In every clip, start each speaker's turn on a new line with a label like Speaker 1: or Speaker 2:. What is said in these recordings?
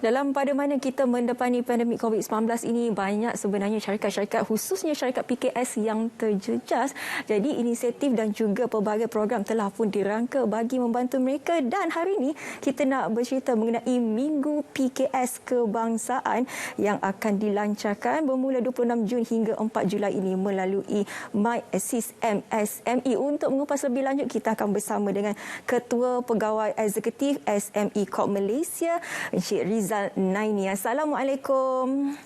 Speaker 1: Dalam pada mana kita mendepani pandemik COVID-19 ini, banyak sebenarnya syarikat-syarikat, khususnya syarikat PKS yang terjejas. Jadi inisiatif dan juga pelbagai program telah pun dirangka bagi membantu mereka. Dan hari ini kita nak bercerita mengenai Minggu PKS Kebangsaan yang akan dilancarkan bermula 26 Jun hingga 4 Julai ini melalui My Assist MSME. Untuk mengupas lebih lanjut, kita akan bersama dengan Ketua Pegawai Eksekutif SME Corp Malaysia, Encik Rizal Naini. Assalamualaikum.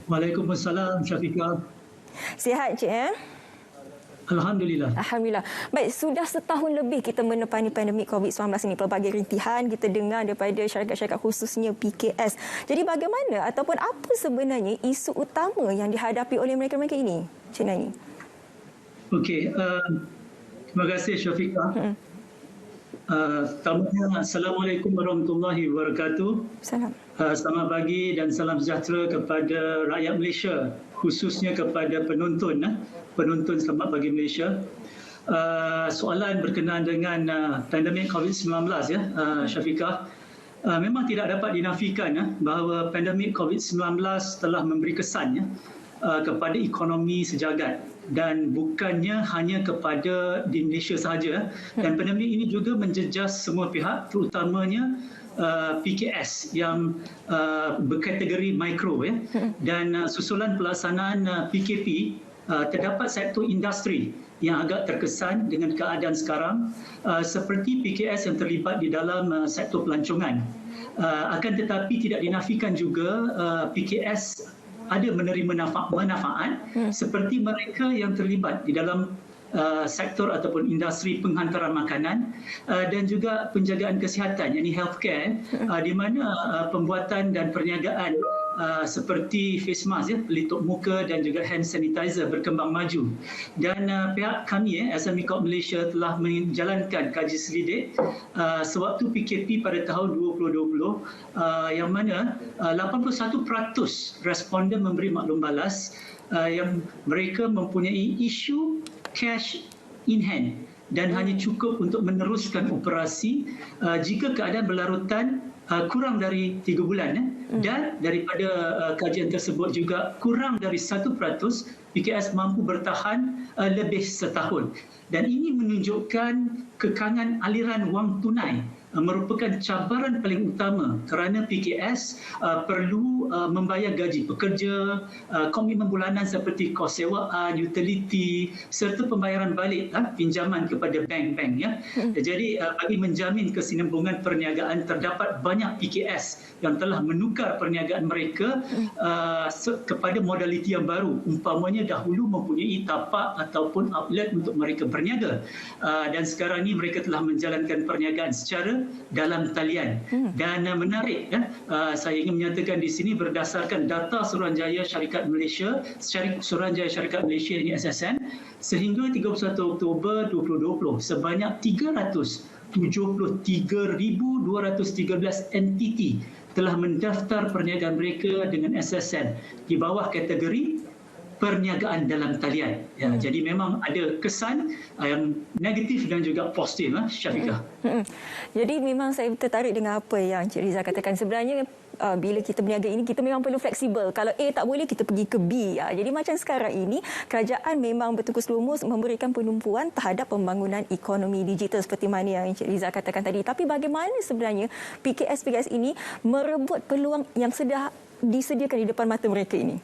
Speaker 2: Waalaikumsalam, Syafiqah.
Speaker 1: Sihat, Cik?
Speaker 2: Alhamdulillah.
Speaker 1: Alhamdulillah. Baik, sudah setahun lebih kita menepani pandemik COVID-19 ini. Pelbagai rintihan kita dengar daripada syarikat-syarikat khususnya PKS. Jadi bagaimana ataupun apa sebenarnya isu utama yang dihadapi oleh mereka-mereka ini, Cik Naini?
Speaker 2: Okey, terima kasih, Syafiqah. Pertamanya, Assalamualaikum warahmatullahi wabarakatuh.
Speaker 1: Salam.
Speaker 2: Selamat pagi dan salam sejahtera kepada rakyat Malaysia, khususnya kepada penonton Selamat Pagi Malaysia. Soalan berkenaan dengan pandemik COVID-19, Syafiqah. Memang tidak dapat dinafikan bahawa pandemik COVID-19 telah memberi kesan kepada ekonomi sejagat, dan bukannya hanya kepada di Malaysia sahaja. Dan pandemik ini juga menjejas semua pihak, terutamanya PKS yang berkategori mikro. Dan susulan pelaksanaan PKP, terdapat sektor industri yang agak terkesan dengan keadaan sekarang, seperti PKS yang terlibat di dalam sektor pelancongan. Akan tetapi tidak dinafikan juga PKS ada menerima manfaat seperti mereka yang terlibat di dalam sektor ataupun industri penghantaran makanan dan juga penjagaan kesihatan, yakni healthcare, di mana pembuatan dan perniagaan seperti face mask, pelitup muka dan juga hand sanitizer berkembang maju. Dan pihak kami SME Corp Malaysia telah menjalankan kaji selidik sewaktu PKP pada tahun 2020, yang mana 81% responden memberi maklum balas yang mereka mempunyai isu cash in hand dan hanya cukup untuk meneruskan operasi jika keadaan berlarutan kurang dari 3 bulan. Dan daripada kajian tersebut juga kurang dari 1% PKS mampu bertahan lebih setahun. Dan ini menunjukkan kekangan aliran wang tunai merupakan cabaran paling utama kerana PKS perlu membayar gaji pekerja, komitmen bulanan seperti kos sewaan, utiliti serta pembayaran balik pinjaman kepada bank-bank. Jadi bagi menjamin kesinambungan perniagaan, terdapat banyak PKS yang telah menukar perniagaan mereka kepada modaliti yang baru. Umpamanya dahulu mempunyai tapak ataupun outlet untuk mereka berniaga, dan sekarang ini mereka telah menjalankan perniagaan secara dalam talian. Dan menarik, saya ingin menyatakan di sini berdasarkan data Suruhanjaya Syarikat Malaysia, Suruhanjaya Syarikat Malaysia ini SSN, sehingga 31 Oktober 2020 sebanyak 373,213 entiti telah mendaftar perniagaan mereka dengan SSN di bawah kategori perniagaan dalam talian. Jadi memang ada kesan yang negatif dan juga positif, Syafiqah.
Speaker 1: Jadi memang saya tertarik dengan apa yang Cik Rizal katakan. Sebenarnya bila kita berniaga ini, kita memang perlu fleksibel. Kalau A tak boleh, kita pergi ke B. Jadi macam sekarang ini, kerajaan memang bertungkus lumus memberikan penumpuan terhadap pembangunan ekonomi digital seperti mana yang Cik Rizal katakan tadi. Tapi bagaimana sebenarnya PKS ini merebut peluang yang sudah disediakan di depan mata mereka ini?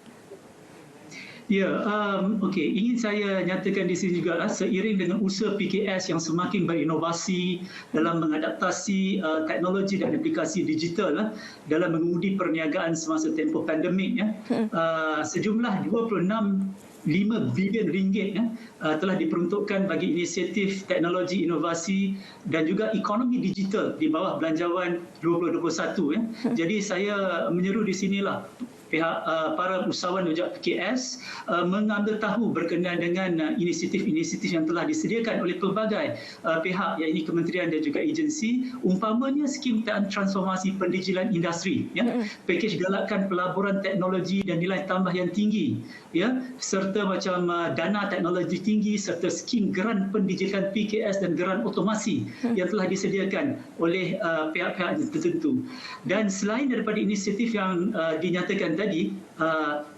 Speaker 2: Okey. Ingin saya nyatakan di sini juga, seiring dengan usaha PKS yang semakin berinovasi dalam mengadaptasi teknologi dan aplikasi digital dalam mengundi perniagaan semasa tempoh pandemik, sejumlah 26.5 bilion ringgit telah diperuntukkan bagi inisiatif teknologi inovasi dan juga ekonomi digital di bawah Belanjawan 2021. Jadi saya menyeru di sinilah pihak para usahawan rujak PKS mengambil tahu berkenaan dengan inisiatif-inisiatif yang telah disediakan oleh pelbagai pihak, iaitu kementerian dan juga agensi, umpamanya skim transformasi pendigital industri, pakej galakan pelaburan teknologi dan nilai tambah yang tinggi, serta macam dana teknologi tinggi serta skim geran pendidikan PKS dan geran otomasi yang telah disediakan oleh pihak-pihak tertentu. Dan selain daripada inisiatif yang dinyatakan tadi,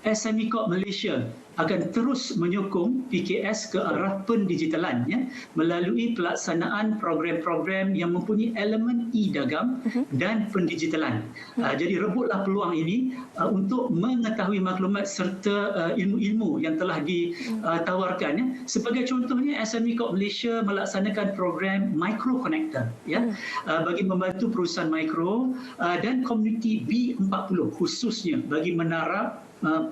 Speaker 2: SME Corp Malaysia akan terus menyokong PKS ke arah pendigitalan melalui pelaksanaan program-program yang mempunyai elemen e-dagang dan pendigitalan. Jadi rebutlah peluang ini untuk mengetahui maklumat serta ilmu-ilmu yang telah ditawarkan. Sebagai contohnya, SME Corp Malaysia melaksanakan program Micro Connector bagi membantu perusahaan mikro dan komuniti B40 khususnya bagi menara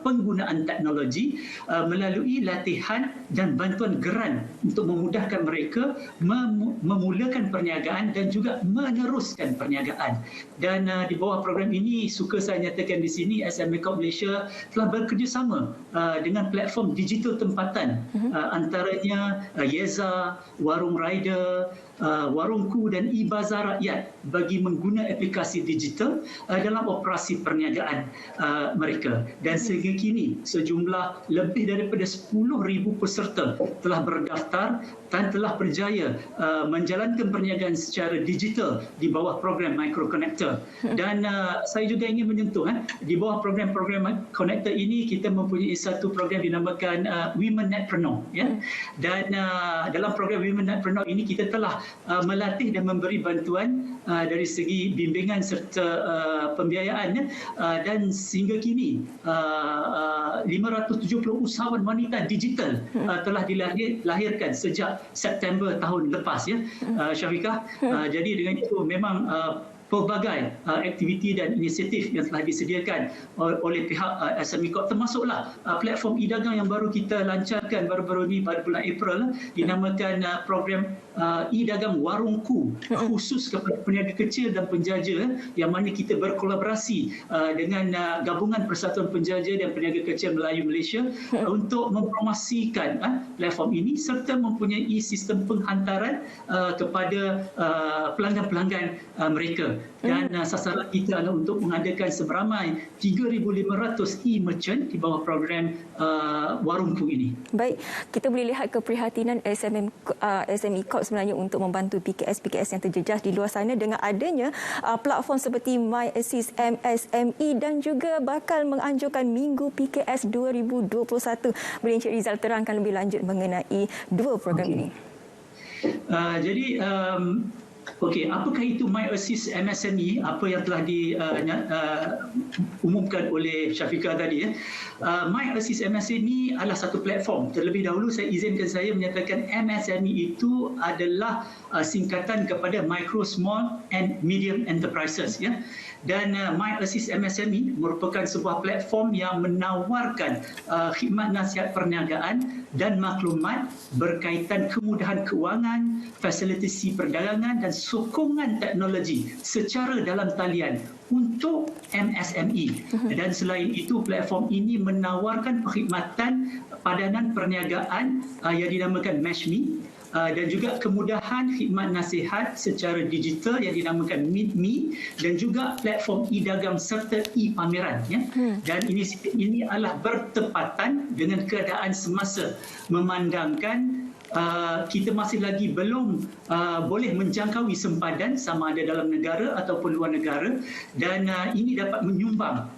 Speaker 2: penggunaan teknologi melalui latihan dan bantuan geran untuk memudahkan mereka memulakan perniagaan dan juga meneruskan perniagaan. Dan di bawah program ini, suka saya nyatakan di sini, SME Corp Malaysia telah bekerjasama dengan platform digital tempatan, antaranya Yeza, Warung Rider, Warungku dan e-Bazar Rakyat bagi mengguna aplikasi digital dalam operasi perniagaan mereka. Dan sehingga kini sejumlah lebih daripada 10,000 peserta telah berdaftar dan telah berjaya menjalankan perniagaan secara digital di bawah program Micro Connector. Dan saya juga ingin menyentuh di bawah program-program Connector ini, kita mempunyai satu program dinamakan Women Netpreneur. Dan dalam program Women Netpreneur ini kita telah melatih dan memberi bantuan dari segi bimbingan serta pembiayaan, dan sehingga kini 570 usahawan wanita digital telah dilahirkan sejak September tahun lepas, Syafiqah. Jadi dengan itu memang pelbagai aktiviti dan inisiatif yang telah disediakan oleh pihak SME Corp, termasuklah platform e-dagang yang baru kita lancarkan baru-baru ini pada bulan April, dinamakan program e-dagang Warungku, khusus kepada peniaga kecil dan penjaja, yang mana kita berkolaborasi dengan Gabungan Persatuan Penjaja dan Peniaga Kecil Melayu Malaysia untuk mempromosikan platform ini serta mempunyai sistem penghantaran kepada pelanggan-pelanggan mereka. Dan sasaran kita adalah untuk mengadakan seberamai 3,500 e-merchant di bawah program Warungku ini.
Speaker 1: Baik, kita boleh lihat keprihatinan SME Corp sebenarnya untuk membantu PKS yang terjejas di luar sana dengan adanya platform seperti MyAssist MSME dan juga bakal menganjurkan Minggu PKS 2021. Boleh Encik Rizal terangkan lebih lanjut mengenai dua program ini?
Speaker 2: Jadi apakah itu MyAssist MSME, apa yang telah diumumkan oleh Syafiqah tadi? MyAssist MSME adalah satu platform. Terlebih dahulu saya izinkan saya menyatakan MSME itu adalah singkatan kepada Micro, Small and Medium Enterprises. Dan MyAssist MSME merupakan sebuah platform yang menawarkan khidmat nasihat perniagaan dan maklumat berkaitan kemudahan keuangan, fasilitasi perdagangan dan sokongan teknologi secara dalam talian untuk MSME. Dan selain itu, platform ini menawarkan perkhidmatan padanan perniagaan yang dinamakan MashMe, dan juga kemudahan khidmat nasihat secara digital yang dinamakan MeetMe, dan juga platform e-dagang serta e-pameran. Dan ini adalah bertepatan dengan keadaan semasa, memandangkan kita masih lagi belum boleh menjangkaui sempadan sama ada dalam negara ataupun luar negara, dan ini dapat menyumbang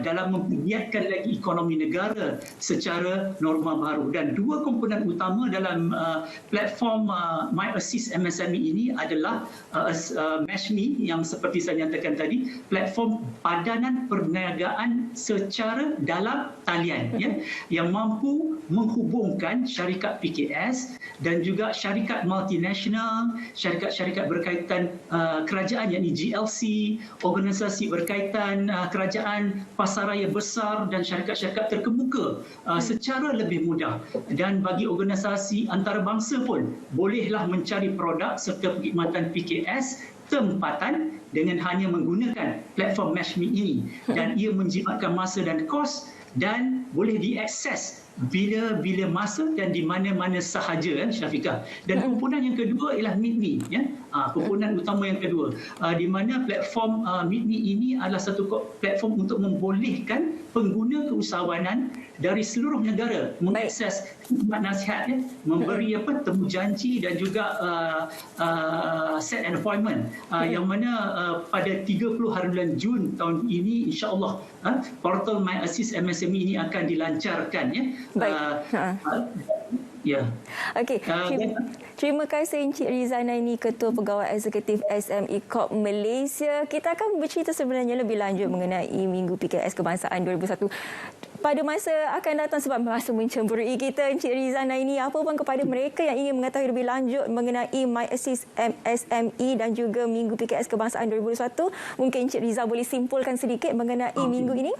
Speaker 2: dalam mempergiatkan lagi ekonomi negara secara norma baru. Dan dua komponen utama dalam platform MyAssist MSME ini adalah MashMe yang seperti saya nyatakan tadi, platform padanan perniagaan secara dalam talian yang mampu menghubungkan syarikat PKS dan juga syarikat multinasional, syarikat-syarikat berkaitan kerajaan yakni GLC, organisasi berkaitan kerajaan, pasaraya besar dan syarikat-syarikat terkemuka secara lebih mudah. Dan bagi organisasi antarabangsa pun bolehlah mencari produk serta perkhidmatan PKS tempatan dengan hanya menggunakan platform MatchMe ini, dan ia menjimatkan masa dan kos dan boleh diakses bila-bila masa dan di mana-mana sahaja, Syafiqah. Dan komponen yang kedua ialah MeetMe, ya. Komponen utama yang kedua, di mana platform MeetMe ini adalah satu platform untuk membolehkan pengguna keusahawanan dari seluruh negara mengakses khidmat nasihat, ya, memberi temu janji dan juga set an appointment, yang mana pada 30 hari bulan Jun tahun ini insya-Allah portal My Assist MSME ini akan dilancarkan, ya. Ya.
Speaker 1: Okey. Terima kasih Encik Riza Naini, Ketua Pegawai Eksekutif SME Corp Malaysia. Kita akan bercerita sebenarnya lebih lanjut mengenai Minggu PKS Kebangsaan 2001 pada masa akan datang, sebab masa mencemburui kita, Encik Riza Naini. Apa pun kepada mereka yang ingin mengetahui lebih lanjut mengenai My Assist MSME dan juga Minggu PKS Kebangsaan 2001, mungkin Encik Riza boleh simpulkan sedikit mengenai minggu ini?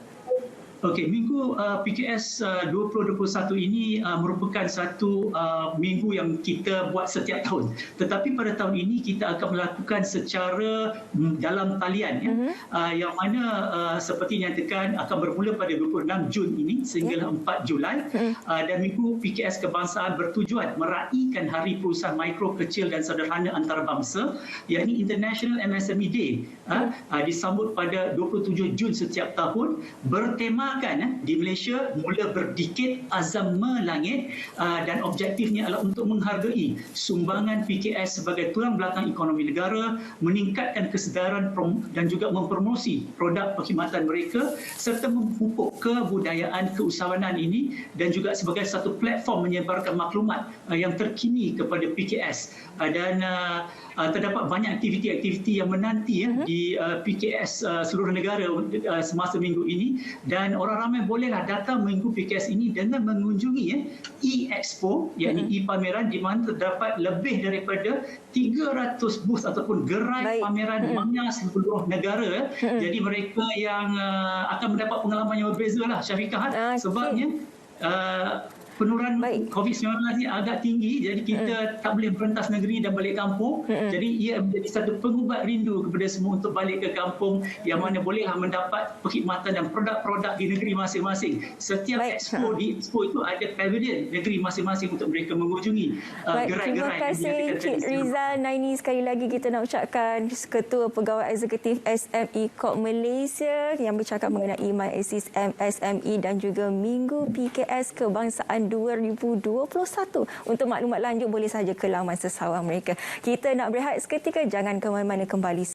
Speaker 2: Okey, minggu PKS 2021 ini merupakan satu minggu yang kita buat setiap tahun. Tetapi pada tahun ini kita akan melakukan secara dalam talian, ya. Yang mana seperti nyatakan akan bermula pada 26 Jun ini sehingga 4 Julai. Dan minggu PKS Kebangsaan bertujuan meraihkan Hari Perusahaan Mikro, Kecil dan Sederhana Antarabangsa, yakni International MSME Day, disambut pada 27 Jun setiap tahun, bertema di Malaysia mula berdikit, azam melangit, dan objektifnya adalah untuk menghargai sumbangan PKS sebagai tulang belakang ekonomi negara, meningkatkan kesedaran dan juga mempromosi produk perkhidmatan mereka serta memupuk kebudayaan keusahawanan ini, dan juga sebagai satu platform menyebarkan maklumat yang terkini kepada PKS. Dan terdapat banyak aktiviti-aktiviti yang menanti, ya, di PKS seluruh negara semasa minggu ini, dan orang ramai bolehlah datang minggu PKS ini dengan mengunjungi, ya, e-expo, yakni e-pameran, di mana terdapat lebih daripada 300 booth ataupun gerai pameran manga seluruh negara. Jadi mereka yang akan mendapat pengalaman yang berbeza lah, Syafiqah, sebabnya penurunan COVID-19 ni agak tinggi, jadi kita tak boleh berentas negeri dan balik kampung. Jadi ia menjadi satu pengubat rindu kepada semua untuk balik ke kampung, yang mana bolehlah mendapat perkhidmatan dan produk-produk di negeri masing-masing. Setiap expo, di expo itu ada pavilion negeri masing-masing untuk mereka mengunjungi gerai-gerai.
Speaker 1: Terima kasih Encik Riza Naini. Sekali lagi kita nak ucapkan Ketua Pegawai Eksekutif SME Corp Malaysia yang bercakap mengenai My Assist MSME dan juga Minggu PKS Kebangsaan 2021. Untuk maklumat lanjut boleh saja ke laman sesawang mereka. Kita nak berehat seketika, jangan ke mana-mana, kembali